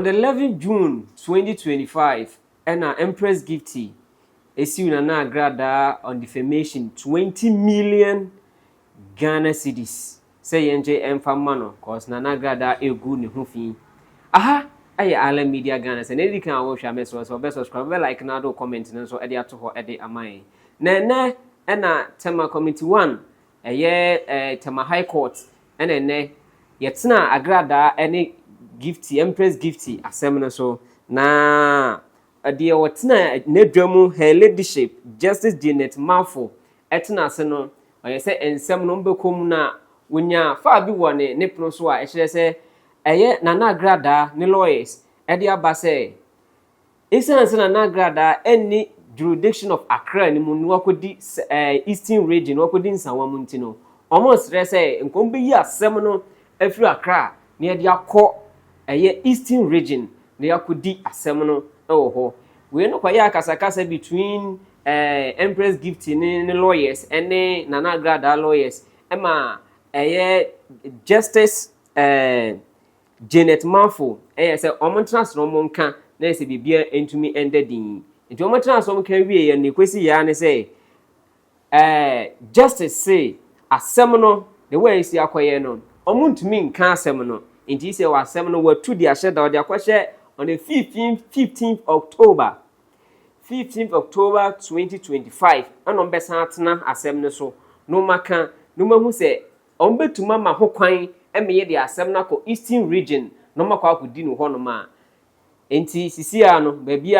On the 11th June 2025, and Empress Gifty issued an Agradaa on defamation 20 million Ghana cedis. Say NJ Mfamano, cause Nana Agradaa a good ni aha, aye ala media Ghana, and any can watch a mess or best subscribe, like another comment, and so Eddie to her Eddie Amai. Nene, and Tema Committee 1, a year Tema High Court, and a ne, yet na Agradaa any Gifty, Empress Gifty, a seminar so na a dear what's na Nedremu, her ladyship, Justice Janet Marfo, etna seno, or you say, and some number comuna, when ya far be one, Nipno so I should say, a ye Nana Agradaa, ni lawyers, Edia Basse. Isn't Nana Agradaa any jurisdiction of Accra, and Munwakudi, Eastern region, Wakudin Sawamuntino. Almost, let's say, and come be ya seminal, if you Accra, near the court. Eastern region, they could di a seminal. Oh, we know quite a between Empress Gifty lawyers and Nana Agradaa lawyers. Emma, Justice Janet Marfo, say, Omontrans no monka, Nancy be beer into me ended in. Into Omontrans no can be and Niquisi Yan say, Justice say, a seminal, the way is the aquayanon. Omunt mean can seminal. In this year, seminar were to the Ashada or the question on the 15th October 2025. And on Bessatna, a seminar so no macan, no man who say, on bet to Mamma Hoquine, and me the seminar called Eastern region, no maca could dino honoma. In Siciano, baby,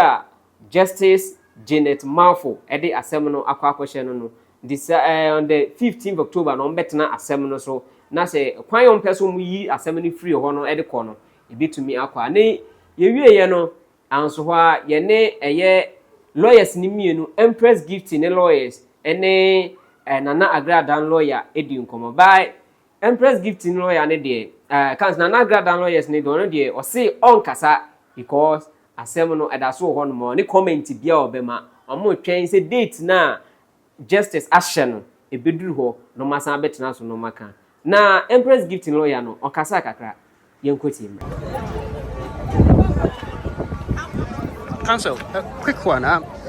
Justice Janet Marfo, Eddie a seminar aqua question this on the 15th October, no betna a seminar so. Na say kwan yon person yi asem free ho no e de ko no e betumi akwa ne ye wie no anso ho a ye ne eye lawyers ni mienu Empress Gifty ne lawyers ene Nana Agradaa lawyer edi nkomo by Empress Gifty lawyer ne de kan Nana Agradaa lawyers ne do no de o say on kasa because asem no edaso ho no mo ne comment bia obema omo twen say date na justice action no e beduru ho no masan betina so no maka. Na Empress Gifty lawyer no okasa kakra yenkoti him. Counsel, a quick one.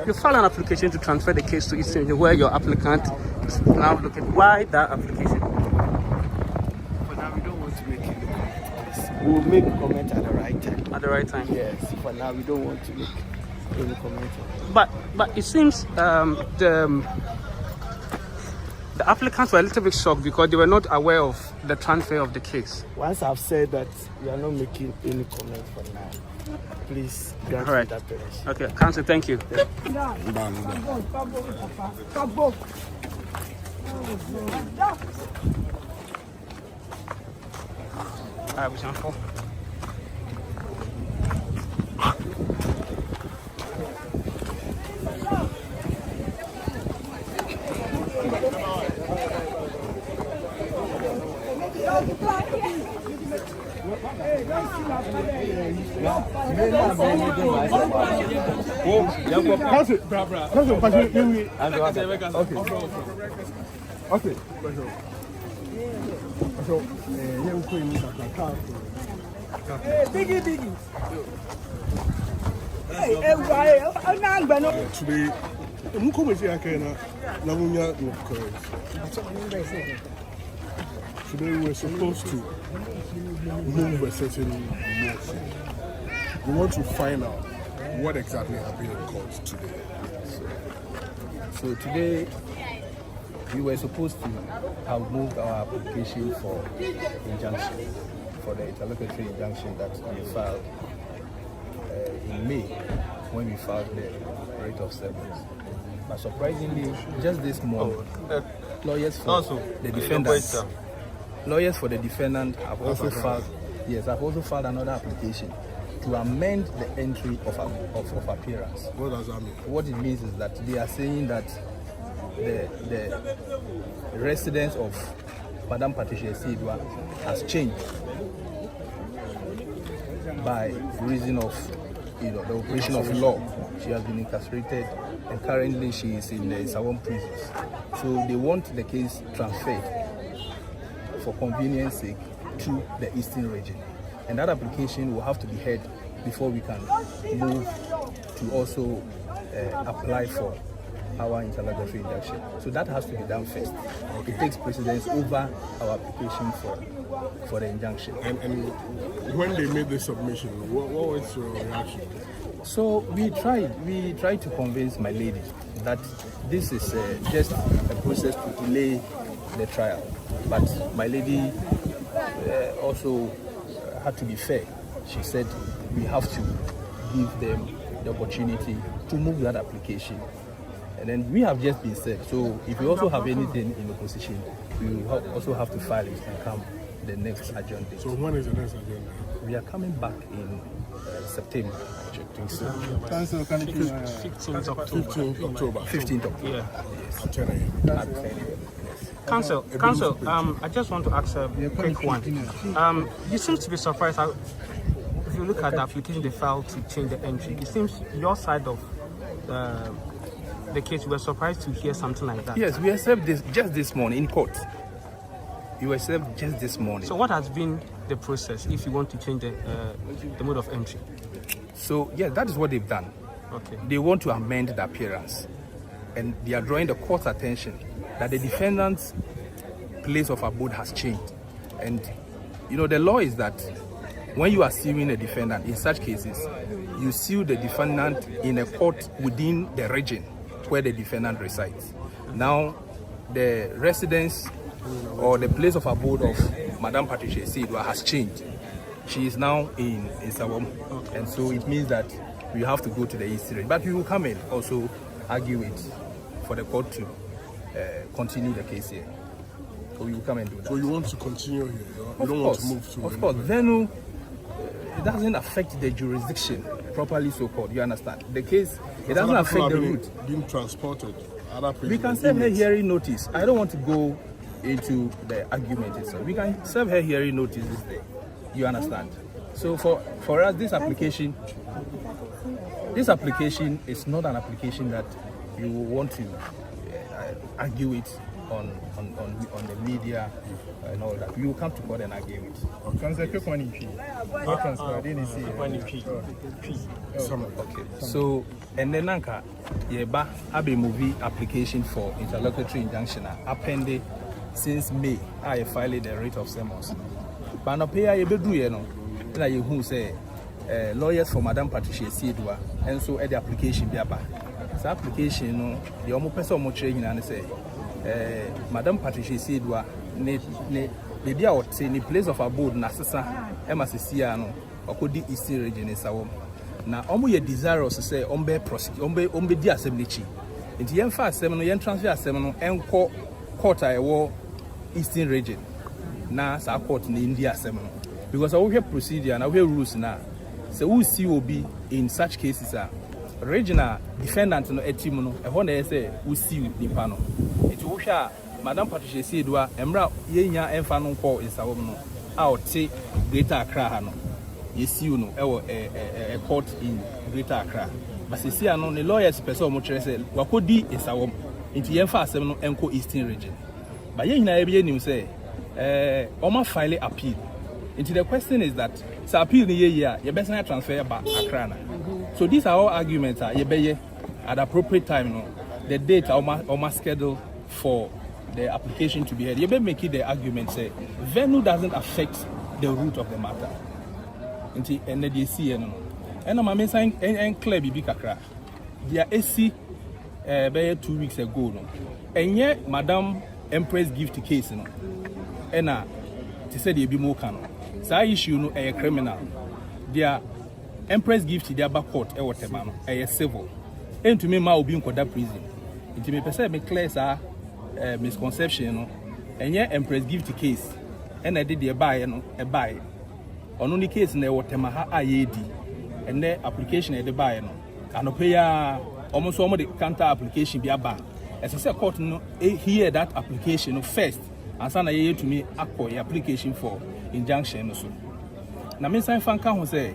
You filed an application to transfer the case to Eatern, where your applicant is now looking. Why that application? For now, we don't want to make any comment. We'll make a comment at the right time. At the right time? Yes. For now, we don't want to make any comment. But it seems the applicants were a little bit shocked because they were not aware of the transfer of the case. Once I've said that we are not making any comment for now, please grant me that permission. Okay, Counsel, thank you. Okay. Today we're supposed to move a certain motion. We want to find out what exactly happened in court today. So today we were supposed to have moved our application for injunction, for the interlocutory injunction that we filed in May when we filed the rate of severance. But surprisingly, just this morning, lawyers for the defendants. Lawyers for the defendant have also filed another application to amend the entry of appearance. What does that mean? What it means is that they are saying that the residence of Madame Patricia Sidwa has changed by reason of the operation of law. She has been incarcerated and currently she is in the Sawam prisons. So they want the case transferred for convenience sake to the Eastern region. And that application will have to be heard before we can move to also apply for our interlocutory injunction. So that has to be done first. It takes precedence over our application for the injunction. And when they made the submission, what was your reaction? So we tried to convince my lady that this is just a process to delay the trial. But my lady also had to be fair. She said we have to give them the opportunity to move that application. And then we have just been said, so if we also have anything in opposition, we will also have to file it and come the next agenda. So when is the next agenda? We are coming back in September. Council, can you 15th October. 15th October. 15th October. Yeah. Yes. At 10 a.m. At 10 a.m. Council, I just want to ask a quick one. You seem to be surprised how, if you look at the application they filed to change the entry, it seems your side of the case, you were surprised to hear something like that. Yes, we accept this just this morning in court. You accept just this morning. So what has been the process if you want to change the mode of entry? So yeah, that is what they've done. Okay. They want to amend the appearance, and they are drawing the court's attention that the defendant's place of abode has changed. And you know, the law is that when you are suing a defendant in such cases, you sue the defendant in a court within the region where the defendant resides. Now, the residence or the place of abode of Madame Patricia Sidwa has changed. She is now in Sawam, and so it means that we have to go to the Eatern. But we will come and also argue it for the court to continue the case here. So we will come and do that. So you want to continue here? You don't want to move to? Of course. Venue, it doesn't affect the jurisdiction, properly so called. You understand? The case, it doesn't affect the route. Being transported. We can serve her hearing notice. I don't want to go into the argument itself. We can serve her hearing notice this day. You understand? So for us, this application is not an application that you want to argue it on the media and all that. You will come to court and argue it. Okay. So and then Nanka Yeba have a movie application for interlocutory injunction appended since May. I filed the writ of summons. But no pay I do you know that you who say lawyers for Madame Patricia Sidwa and so the application be about. The application no the almost person more training and say Madame Patricia Sidwa the dia or say the place of abode na sesa MCC no okodi Eastern region in Sawom. Na omo ye desirous say ombe di assembly chi. Nti yen fa asem no yen transfer asem no enko court a wo Eastern region. Na sa court na India asem no. Because we have procedure and we have rules na. So we see obi in such cases regional defendant no etim no e ho na say we see nipa no. It wo hwa Madam Patricia Sidwa emra ye nya emfa no ko insawom no a o te Greater Accra ha no. Yes, you know, a court in Greater Accra. But see, I know the lawyers person mo chere say wakodi Isawom into yemfa asem no enko Eastern region. But ye na ebe nim say oma file appeal. Into the question is that so appeal ni ye best transfer back Accra na. So these are all arguments ye be at appropriate time no. The date oma schedule for the application to be heard. You be make the argument say venue doesn't affect the root of the matter. Nti ene de see no ena ma me sign en clear bibi kakra dia esi be 2 weeks ago no enye Madam Empress Gifty case no ena ti said e bi mo ka no sa issue no e criminal dia Empress Gifty dia ba court e whatever no e civil entumi ma obi nkoda prison nti me pese me clear sa misconception no enye Empress Gifty case ena de de bae no e bae on the case na wotema ayedi and the application e de buy no anopeya almost the counter application bi aba as I say court no hear that application no first and say na ye to me akọ application for injunction no so na me sign fan ka ho say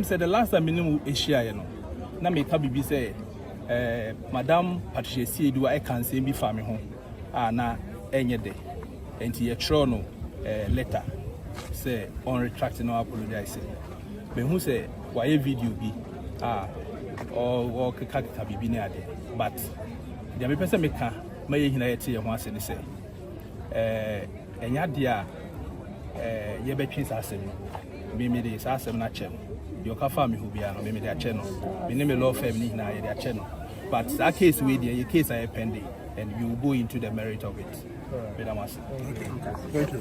said the last time minimum eshia ye no na me ka bibi say Madam Patricia Sidwa e kan say bi fa me ho na enye de enti ye tro no letter say on retracting or apologizing. But who say why video be or kaka bibi ne ade but the me person meka may hina yete ye ho ase ne say enya de a ye betwe sa asem me de sa asem na chem your kafa me hu bia no me de ache no me ne me law firm ni hina ye de ache no but that case we dey your case are pending and we will go into the merit of it. Thank you.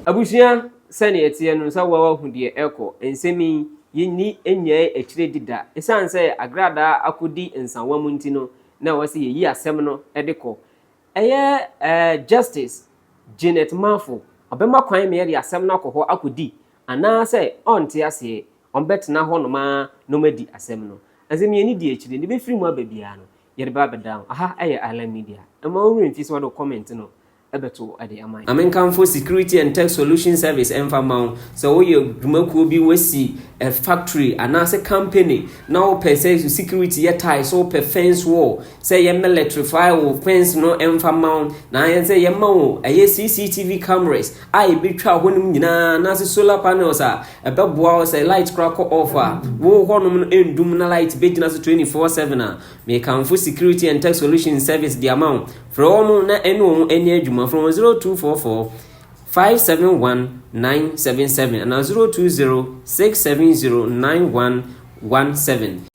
Abusia sani etie no sa wawa hu de eko ensemi yini enye ekire dida esan say Agradaa akodi ensanwa nti no na wase yi asem no edeko eye justice Janet Mafo obema kwan me ye asem na akọ akodi ana say onte ase onbetena ho no ma no madi asem no azem yeni di ekire ni be free mu ababia no ye ba bedan aha eye ala media ama onwe mfi so do comment no ebeto ade amai amenkanfo security and tech solution service enfamount so we dumakuo bi wasi a factory anase company now per say security ye tie so per fence wall say ye electrify wo fence no enfamount na ye say ye mawo eye CCTV cameras ai betwa honum nyina na se solar panels a ebeboa say light crack off a wo honum endum na light begina so 24/7 a me kanfo security and tech solution service the amount from na enu enye adwuma from 0244 571 977 and 020 670 9117.